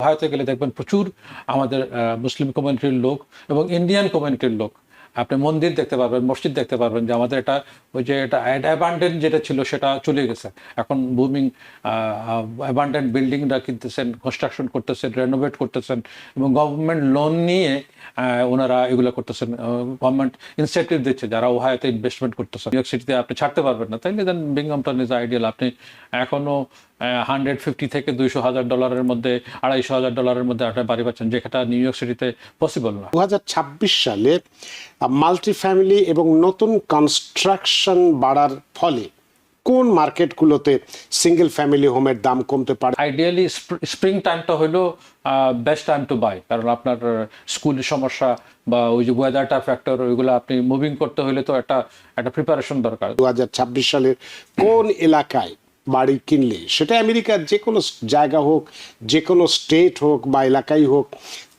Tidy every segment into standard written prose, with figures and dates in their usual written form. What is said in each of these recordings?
ওহাইওতে গেলে দেখবেন প্রচুর আমাদের মুসলিম কমিউনিটির লোক এবং ইন্ডিয়ান কমিউনিটির লোক। আপনি মন্দির দেখতে পারবেন, মসজিদ দেখতে পারবেন যে আমাদের এটা ওই যে এটা অ্যাবান্ডেন্ট যেটা ছিল সেটা চলে গেছে। এখন বুমিং অ্যাবান্ডেন্ট বিল্ডিংরা কিনতেছেন, কনস্ট্রাকশন করতেছেন, রেনোভেট করতেছেন এবং গভর্নমেন্ট লোন নিয়ে ওনারা এগুলো করতেছেন। গভর্নমেন্ট ইনসেন্টিভ দিচ্ছে যারা ওহাইওতে ইনভেস্টমেন্ট করতেছেন। নিউ ইয়র্ক সিটিতে আপনি ছাড়তে পারবেন না, তাইলে দেন বিংহামটন ইজ আইডিয়াল। আপনি এখনো $150 থেকে $200,000 মধ্যে, $250,000 মধ্যে একটা বাড়ি পাচ্ছেন, যেটা নিউ ইয়র্ক সিটিতে পসিবল না। 2026 সালে মাল্টি ফ্যামিলি এবং নতুন কনস্ট্রাকশন বাড়ার ফলে কোন মার্কেটগুলোতে সিঙ্গেল ফ্যামিলি হোমের দাম কমতে পারে? আইডিয়ালি স্প্রিং টাইমটা হলো বেস্ট টাইম টু বাই, কারণ আপনার স্কুলের সমস্যা বা ওই যে ওয়েদারটা ফ্যাক্টর, ওইগুলো আপনি মুভিং করতে হলে তো একটা প্রিপারেশন দরকার। 2026 সালের কোন এলাকায় বাড়ি কিনলে, সেটা আমেরিকার যে কোনো জায়গা হোক, যে কোনো স্টেট হোক বা এলাকাই হোক,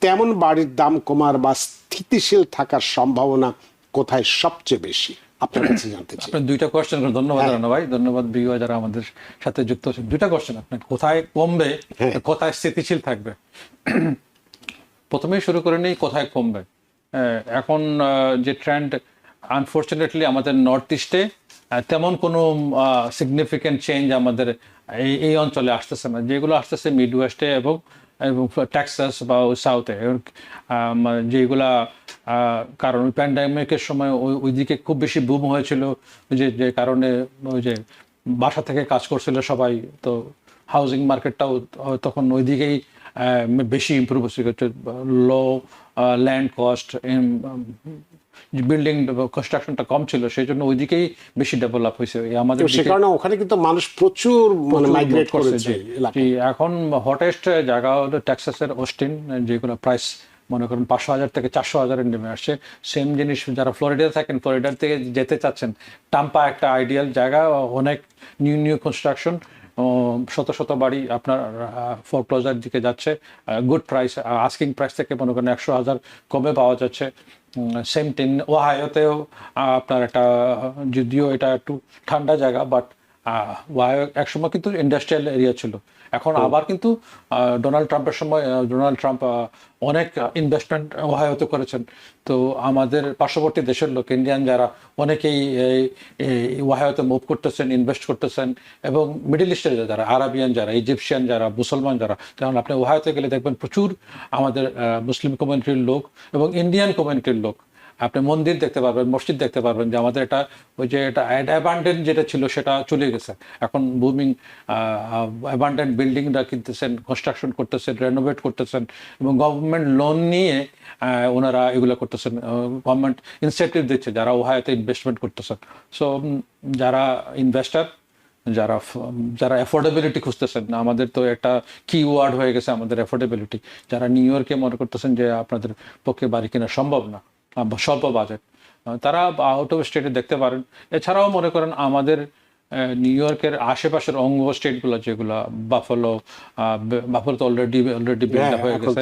তেমন বাড়ির দাম কমার বা স্থিতিশীল থাকার সম্ভাবনা কোথায় সবচেয়ে বেশি আপনার কাছে জানতে চাই। আপনার দুইটা কোয়েশ্চেন, ধন্যবাদ রানা ভাই, ধন্যবাদ বিওয়া যারা আমাদের সাথে যুক্ত হচ্ছেন। দুইটা কোয়েশ্চেন, আপনার কোথায় কমবে, কোথায় স্থিতিশীল থাকবে। প্রথমেই শুরু করে নেই কোথায় কমবে। এখন যে ট্রেন্ড, আনফর্চুনেটলি আমাদের নর্থ ইস্টে তেমন কোনো সিগনিফিক্যান্ট চেঞ্জ আমাদের এই অঞ্চলে আসতেছে না। যেগুলো আসতেছে মিড ওয়েস্টে এবং টেক্সাস বা সাউথে, যেগুলা কারণ ওই প্যান্ডামিকের সময় ওইদিকে খুব বেশি বুম হয়েছিল, যে কারণে ওই যে বাসা থেকে কাজ করছিল সবাই, তো হাউজিং মার্কেটটাও তখন ওইদিকেই বেশি ইম্প্রুভ হচ্ছে। লো ল্যান্ড কস্ট, বিল্ডিং কনস্ট্রাকশনটা কম ছিল, সেই জন্য ওইদিকেই বেশি ডেভেলপ হয়েছে আমাদের। সে কারণে ওখানে কিন্তু মানুষ প্রচুর মাইগ্রেট করেছে। এখন হটেস্ট জায়গা হলো টেক্সাসের অস্টিন, যেগুলো প্রাইস মনে করেন 500,000 থেকে 400,000 নেমে আসছে। সেম জিনিস যারা ফ্লোরিডাতে থাকেন, ফ্লোরিডার থেকে যেতে চাচ্ছেন, টাম্পা একটা আইডিয়াল জায়গা, অনেক নিউ কনস্ট্রাকশন, শত শত বাড়ি আপনার ফোরক্লোজার দিকে যাচ্ছে, গুড প্রাইস, আস্কিং প্রাইস থেকে মনে করেন 100,000 কমে পাওয়া যাচ্ছে। সেম টিন ওহাইওতেও আপনার একটা, যদিও এটা একটু ঠান্ডা জায়গা, বাট ওহাইও একসময় কিন্তু ইন্ডাস্ট্রিয়াল এরিয়া ছিল। এখন আবার কিন্তু ডোনাল্ড ট্রাম্পের সময় ডোনাল্ড ট্রাম্প অনেক ইনভেস্টমেন্ট ওহাইওতে করেছেন। তো আমাদের পার্শ্ববর্তী দেশের লোক, ইন্ডিয়ান যারা, অনেকেই ওহাইওতে মুভ করতেছেন, ইনভেস্ট করতেছেন। এবং মিডল ইস্টের যারা, আরাবিয়ান যারা, ইজিপশিয়ান যারা, মুসলমান যারা, কারণ আপনি ওহাইওতে গেলে দেখবেন প্রচুর আমাদের মুসলিম কমিউনিটির লোক এবং ইন্ডিয়ান কমিউনিটির লোক। আপনি মন্দির দেখতে পারবেন, মসজিদ দেখতে পারবেন যে আমাদের এটা ওই যে এটা অ্যাবান্ডেন্ট যেটা ছিল সেটা চলে গেছে। এখন বুমিং অ্যাবান্ডেন্ট বিল্ডিংরা কিনতেছেন, কনস্ট্রাকশন করতেছেন, রেনোভেট করতেছেন এবং গভর্নমেন্ট লোন নিয়ে ওনারা এগুলো করতেছেন। গভর্নমেন্ট ইনসেন্টিভ দিচ্ছে যারা ওহাইওতে ইনভেস্টমেন্ট করতেছেন। সো যারা ইনভেস্টার, যারা অ্যাফোর্ডেবিলিটি খুঁজতেছেন, আমাদের তো একটা কি ওয়ার্ড হয়ে গেছে আমাদের অ্যাফোর্ডেবিলিটি। যারা নিউ ইয়র্কে মনে করতেছেন যে আপনাদের পক্ষে বাড়ি কেনা সম্ভব না, স্বল্প বাজেট, তারা আউট অফ স্টেটে দেখতে পারেন। এছাড়াও মনে করেন আমাদের নিউ ইয়র্কের আশেপাশের অঙ্গ স্টেটগুলো, যেগুলো বাফালো তো অলরেডি বিল্ড আপ হয়ে গেছে।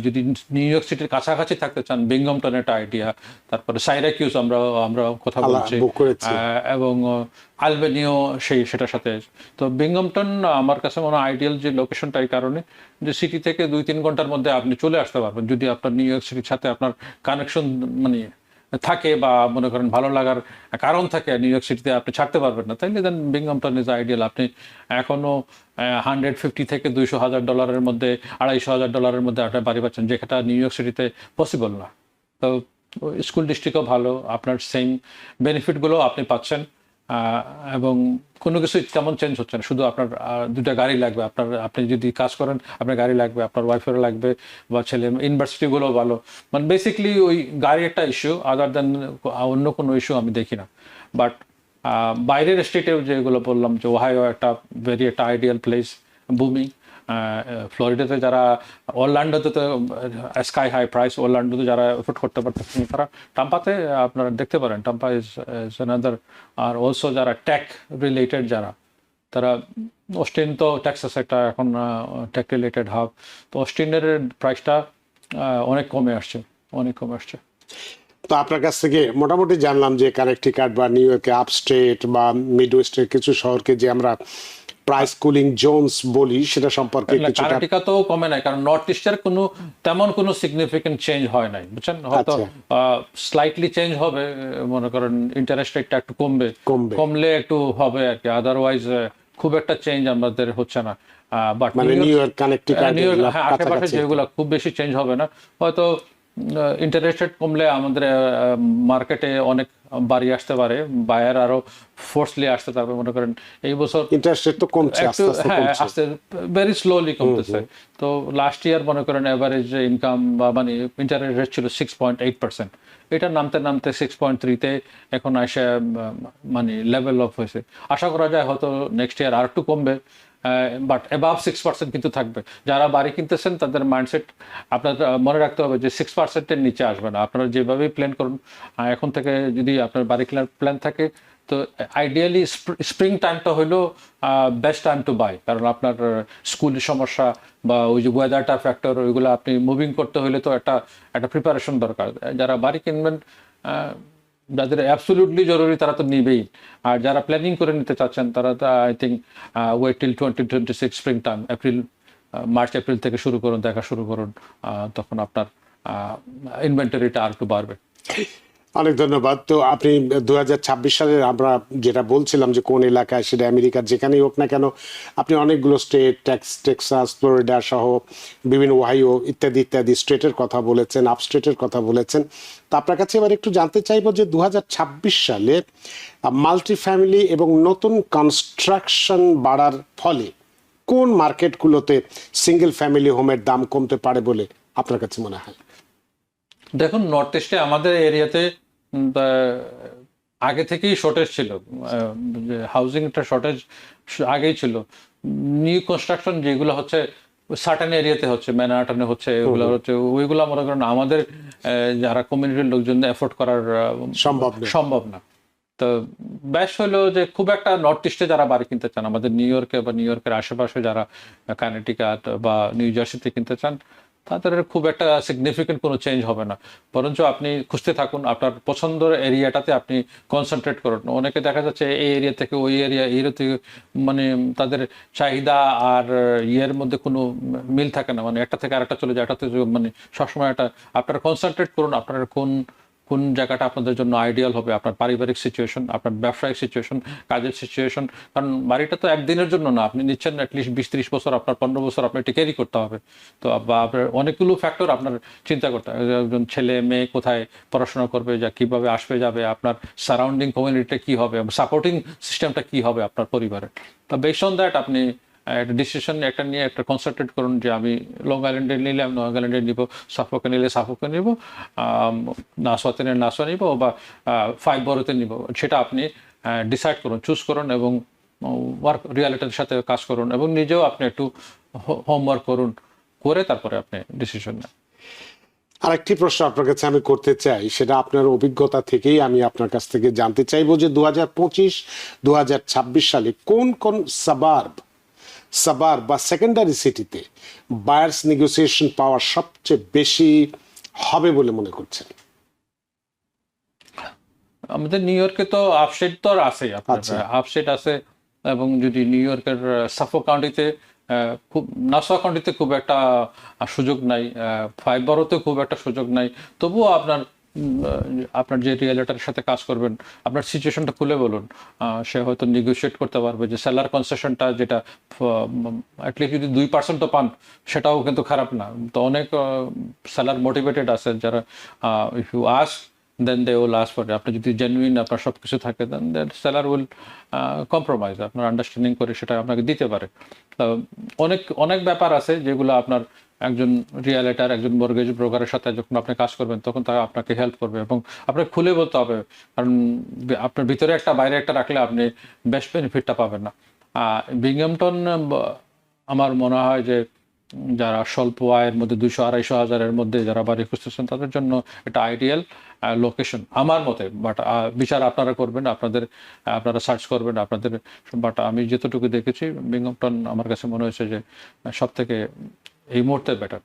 যদি নিউ ইয়র্ক সিটির কাছাকাছি থাকতে চান, বিংহামটন একটা আইডিয়া, তারপরে সাইরাকিউস আমরা কথা বলছি, এবং আলবেনিও সেটার সাথে। তো বিংহামটন আমার কাছে মনে হয় আইডিয়াল যে লোকেশনটা, এই কারণে যে সিটি থেকে 2-3 ঘন্টার মধ্যে আপনি চলে আসতে পারবেন, যদি আপনার নিউ ইয়র্ক সিটির সাথে আপনার কানেকশন মানে থাকে বা মনে করেন ভালো লাগার কারণ থাকে, নিউ ইয়র্ক সিটিতে আপনি ছাড়তে পারবেন না, তাইলে দেন বিংহামটন ইজ আইডিয়াল। আপনি এখনো $150 থেকে $200,000 মধ্যে, $250,000 মধ্যে একটা বাড়ি পাচ্ছেন, যেটা নিউ ইয়র্ক সিটিতে পসিবল না। তো স্কুল ডিস্ট্রিক্টও ভালো, আপনার সেম বেনিফিটগুলো আপনি পাচ্ছেন, এবং কোনো কিছু তেমন চেঞ্জ হচ্ছে না। শুধু আপনার দুটা গাড়ি লাগবে, আপনি যদি কাজ করেন আপনার গাড়ি লাগবে, আপনার ওয়াইফেরও লাগবে, বা ছেলে, ইউনিভার্সিটিগুলো ভালো। মানে বেসিকলি ওই গাড়ি একটা ইস্যু, আদার দেন অন্য কোনো ইস্যু আমি দেখি না। বাট বাইরের স্টেটেও যেগুলো বললাম, যে ওহাইও একটা একটা আইডিয়াল প্লেস, বুমিং। ফ্লোরিডাতে যারা, অরল্যান্ডোতে তো স্কাই হাই প্রাইস, অরল্যান্ডোতে যারা এফোর্ড করতে পারতেছেন তারা টাম্পাতে আপনারা দেখতে পারেন। Tampa is another. Are also যারা টেক রিলেটেড যারা, তারা, অস্টিন তো টেক্সাস একটা এখন টেক রিলেটেড হাব, তো অস্টিনের প্রাইসটা অনেক কমে আসছে। তো আপনার কাছ থেকে মোটামুটি জানলাম যে কানেকটিকাট বা নিউ ইয়র্কে আপস্টেট বা মিড ওয়েস্টের কিছু শহরকে যে আমরা প্রাইস কুলিং জোনস বলি সেটা সম্পর্কে কিছুটা। কানাডিকা তো কমে নাই, কারণ নর্থ ইস্টের তেমন কোনো সিগনিফিকেন্ট চেঞ্জ হয় নাই, বুঝছেন। হয়তো স্লাইটলি চেঞ্জ হবে, মনে করেন ইন্টারেস্ট রেটটা একটু কমলে একটু হবে আর কি, আদারওয়াইজ খুব একটা চেঞ্জ আমাদের হচ্ছে না। বাট মানে নিউ ইয়র্ক, কানেক্টিকাট, আশেপাশে যেগুলো খুব বেশি চেঞ্জ হবে না। হয়তো ইন্টারেস্ট রেট কমলে আমাদের মার্কেটে অনেক বাড়ি আসতে পারে, বায়ার আরো ফোর্সলি আসতে পারবে। মনে করেন এই বছর ইন্টারেস্ট রেট তো কমছে, আস্তে আস্তে কমছে, আস্তে ভেরি স্লোলি কমতেছে। তো লাস্ট ইয়ার মনে করেন এভারেজ ইনকাম বা মানে ইন্টারেস্ট রেট ছিল 6.8%, এটা নামতে নামতে 6.3-তে এখন এসে মানে লেভেল অফ হয়েছে। আশা করা যায় হয়তো নেক্সট ইয়ার আর একটু কমবে, বাট অ্যাবাভ 6% কিন্তু থাকবে। যারা বাড়ি কিনতেছেন তাদের মাইন্ডসেট আপনার মনে রাখতে হবে যে 6%-এর নিচে আসবে না। আপনারা যেভাবেই প্ল্যান করুন, এখন থেকে যদি আপনার বাড়ি কেনার প্ল্যান থাকে, তো আইডিয়ালি স্প্রিং টাইমটা হইলো বেস্ট টাইম টু বাই, কারণ আপনার স্কুলের সমস্যা বা ওই যে ওয়েদারটা ফ্যাক্টর, ওইগুলো আপনি মুভিং করতে হলে তো একটা প্রিপারেশন দরকার। যারা বাড়ি কিনবেন, যাদের অ্যাবসলিউটলি জরুরি তারা তো নিবেই, আর যারা প্ল্যানিং করে নিতে চাচ্ছেন তারা তো I think wait till 2026 spring time, March April থেকে শুরু করুন, দেখা শুরু করুন, তখন আপনার ইনভেন্টরিটা আর একটু বাড়বে। অনেক ধন্যবাদ। তো আপনি 2026 সালের আমরা যেটা বলছিলাম যে কোন এলাকায়, সেটা আমেরিকার যেখানেই হোক না কেন, আপনি অনেকগুলো স্টেট, টেক্সাস, ফ্লোরিডা সহ বিভিন্ন ওহাইও ইত্যাদি ইত্যাদি স্টেটের কথা বলেছেন, আপস্টেটের কথা বলেছেন। তো আপনার কাছে এবার একটু জানতে চাইবো যে 2026 সালে মাল্টি ফ্যামিলি এবং নতুন কনস্ট্রাকশন বাড়ার ফলে কোন মার্কেটগুলোতে সিঙ্গেল ফ্যামিলি হোমের দাম কমতে পারে বলে আপনার কাছে মনে হয়? দেখুন, নর্থ ইস্টে আমাদের এরিয়াতে আগে থেকেই শর্টেজ ছিল, হাউজিংটা শর্টেজ আগেই ছিল। নিউ কনস্ট্রাকশন যেগুলো হচ্ছে সার্টেন এরিয়াতে হচ্ছে, ম্যানহাটনে হচ্ছে, ওইগুলো হচ্ছে, ওইগুলো মনে করেন আমাদের যারা কমিউনিটির লোকজন এফোর্ড করার সম্ভব না। তো বেশ হলো যে খুব একটা নর্থ ইস্টে যারা বাড়ি কিনতে চান, আমাদের নিউ ইয়র্কে বা নিউ ইয়র্কের আশেপাশে যারা কানেটিকাট বা নিউ জার্সিতে কিনতে চান, তাদের খুব একটা সিগনিফিকেন্ট কোনো চেঞ্জ হবে না। বরঞ্চ আপনি খুঁজতে থাকুন, আপনার পছন্দের এরিয়াটাতে আপনি কনসেন্ট্রেট করুন। অনেকে দেখা যাচ্ছে এই এরিয়া থেকে ওই এরিয়া থেকে মানে তাদের চাহিদা আর ইয়ের মধ্যে কোনো মিল থাকে না, মানে একটা থেকে আরেকটা চলে যায়, এটাতে মানে সবসময় একটা আপনারা কনসেন্ট্রেট করুন আপনার কোন জায়গাটা আপনাদের জন্য আইডিয়াল হবে, আপনার পারিবারিক সিচুয়েশন, আপনার ব্যবসায়িক সিচুয়েশন, কাজের সিচুয়েশন। কারণ বাড়িটা তো একদিনের জন্য না, আপনি নিচ্ছেন অ্যাটলিস্ট 20-30 বছর, আপনার 15 বছর আপনার এটা ক্যারি করতে হবে। তো বা আপনার অনেকগুলো ফ্যাক্টর আপনার চিন্তা করতে হবে, একজন ছেলে মেয়ে কোথায় পড়াশোনা করবে, যা কিভাবে আসবে যাবে, আপনার সারাউন্ডিং কমিউনিটিটা কি হবে, সাপোর্টিং সিস্টেমটা কি হবে আপনার পরিবারের। তো বেসড অন দ্যাট আপনি একটা ডিসিশন একটা নিয়ে একটা কনসেন্ট্রেট করুন যে আমি লং আইল্যান্ডে নিলে আমি লং আইল্যান্ডে নিব, সাফোকে নিলে সাফোকে নিব, নাসোয়াতে নিলে নাসোয়া নিব, বা 5 বড়োতে নিব, সেটা আপনি ডিসাইড করুন, চুজ করুন, এবং ওয়ার্ক রিয়ালিটির সাথে কাজ করুন, এবং নিজেও আপনি একটু হোমওয়ার্ক করুন, করে তারপরে আপনি ডিসিশন নেন। আরেকটি প্রশ্ন আপনার কাছে আমি করতে চাই, সেটা আপনার অভিজ্ঞতা থেকেই আমি আপনার কাছ থেকে জানতে চাইবো যে 2025-2026 সালে কোন কোন সাবার্ব বা সেকেন্ডারি সিটিতে বায়ার্স নেগোসিয়েশন পাওয়ার সবচেয়ে বেশি হবে বলে মনে করছেন? আমাদের নিউ ইয়র্কে তো আপস্টেট তো আছে, আপনার আপস্টেট আছে, এবং যদি নিউ ইয়র্কের সাফোক কাউন্টিতে খুব, নাসোয়া কাউন্টিতে খুব একটা সুযোগ নাই, 5 বড়োতে খুব একটা সুযোগ নাই, তবুও আপনার যে রিয়েলিটার সাথে কাজ করবেন, আপনার সিচুয়েশনটা খুলে বলুন, সে হয়তো নেগোশিয়েট করতে পারবে যে সেলার কনসেশনটা যেটা অ্যাটলিস্ট যদি 2% পান সেটাও কিন্তু খারাপ না। তো অনেক সেলার মোটিভেটেড আছে যারা, if you ask then they will ask for, আপনি যদি জেনুইন আপনার সব কিছু থাকে দেন সেলার উইল কম্প্রোমাইজ, আপনার আন্ডারস্ট্যান্ডিং করে সেটা আপনাকে দিতে পারে। তো অনেক ব্যাপার আছে যেগুলো আপনার একজন রিয়েলিটার, একজন মর্গেজ ব্রোকারের সাথে যখন আপনি কাজ করবেন তখন তারা আপনাকে হেল্প করবে, এবং আপনাকে খুলে বলতে হবে, কারণ আপনার ভিতরে একটা বাইরে একটা রাখলে আপনি বেস্ট বেনিফিটটা পাবেন না। বিংহামটন আমার মনে হয় যে যারা স্বল্প আয়ের মধ্যে 200-250 হাজারের মধ্যে যারা বাড়ি খুঁজতেছেন তাদের জন্য এটা আইডিয়াল লোকেশন আমার মতে। বাট বিচার আপনারা করবেন, আপনারা সার্চ করবেন আপনাদের। বাট আমি যতটুকু দেখেছি বিংহামটন আমার কাছে মনে হয়েছে যে সব থেকে এই মুহূর্তে বেটার।